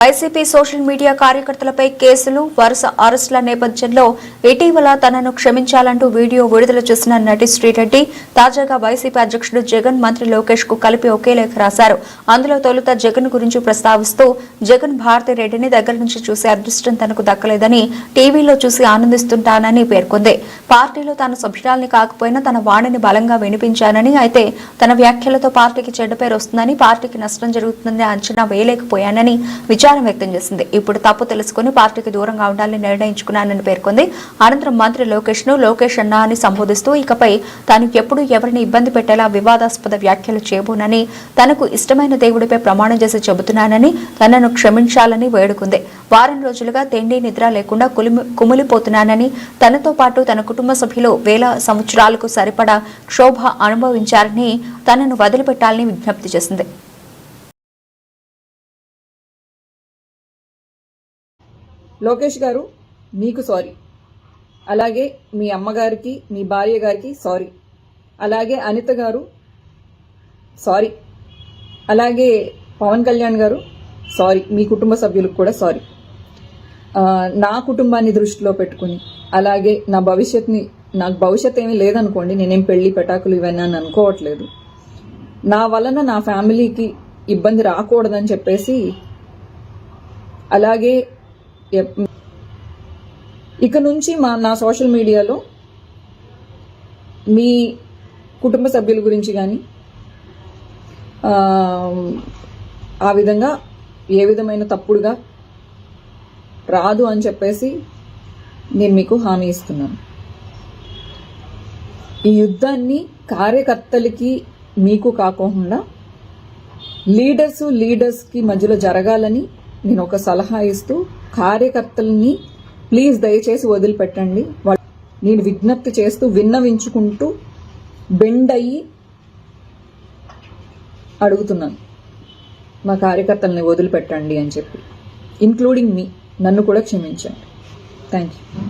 YCP social media కార్యకర్తలపై కేసులు, వరుస అరెస్టుల నేపథ్యంలో ఇటీవల తనను క్షమించాలంటూ వీడియో విడుదల చేసిన నటి శ్రీరెడ్డి తాజాగా వైసీపీ అధ్యక్షుడు జగన్, మంత్రి లోకేష్ కు కలిపి ఒకే లేఖ రాశారు. అందులో తొలుత జగన్ గురించి ప్రస్తావిస్తూ జగన్ భారతిరెడ్డిని దగ్గర నుంచి చూసే అదృష్టం తనకు దక్కలేదని, టీవీలో చూసి ఆనందిస్తుంటానని పేర్కొంది. పార్టీలో తాను సభ్యురాల్ని కాకపోయినా తన వాణిని బలంగా వినిపించానని, అయితే తన వ్యాఖ్యలతో పార్టీకి చెడ్డ పేరు వస్తుందని, పార్టీకి నష్టం జరుగుతుందని అంచనా వేయలేకపోయానని విచారం వ్యక్తం చేసింది. ఇప్పుడు తప్పు తెలుసుకుని పార్టీకి దూరంగా ఉండాలని నిర్ణయించుకున్నానని పేర్కొంది. అనంతరం మంత్రి లోకేష్ ను లోకేష్ అన్నా అని సంబోధిస్తూ ఇకపై తాను ఎప్పుడూ ఎవరిని ఇబ్బంది పెట్టేలా వివాదాస్పద వ్యాఖ్యలు చేయబోనని, తనకు ఇష్టమైన దేవుడిపై ప్రమాణం చేసి చెబుతున్నానని, తనను క్షమించాలని వేడుకుంది. వారం రోజులుగా తిండి నిద్ర లేకుండా కుమిలిపోతున్నానని, తనతో పాటు తన కుటుంబ సభ్యులు వేల సంవత్సరాలకు సరిపడా క్షోభ అనుభవించారని, తనను వదిలిపెట్టాలని విజ్ఞప్తి చేసింది. లోకేష్ గారు, మీకు సారీ. అలాగే మీ అమ్మగారికి, మీ భార్య గారికి సారీ. అలాగే అనిత గారు సారీ. అలాగే పవన్ కళ్యాణ్ గారు సారీ. మీ కుటుంబ సభ్యులకు కూడా సారీ. నా కుటుంబాన్ని దృష్టిలో పెట్టుకుని, అలాగే నా భవిష్యత్ని, నాకు భవిష్యత్ ఏమీ లేదనుకోండి, నేనేం పెళ్లి పెటాకులు ఇవన్నీ అని అనుకోవట్లేదు. నా వలన నా ఫ్యామిలీకి ఇబ్బంది రాకూడదని చెప్పేసి, అలాగే ఇక నుంచి నా సోషల్ మీడియాలో మీ కుటుంబ సభ్యుల గురించి కానీ ఆ విధంగా ఏ విధమైన తప్పుడుగా రాదు అని చెప్పేసి నేను మీకు హామీ ఇస్తున్నాను. ఈ యుద్ధాన్ని కార్యకర్తలకి మీకు కాకుండా లీడర్స్కి మధ్యలో జరగాలని నేను ఒక సలహా ఇస్తూ, కార్యకర్తల్ని ప్లీజ్ దయచేసి వదిలిపెట్టండి. నేను విజ్ఞప్తి చేస్తూ, విన్నవించుకుంటూ, బెండ్ అయ్యి అడుగుతున్నాను, మా కార్యకర్తల్ని వదిలిపెట్టండి అని చెప్పి, ఇంక్లూడింగ్ మీ, నన్ను కూడా క్షమించండి. Thank you.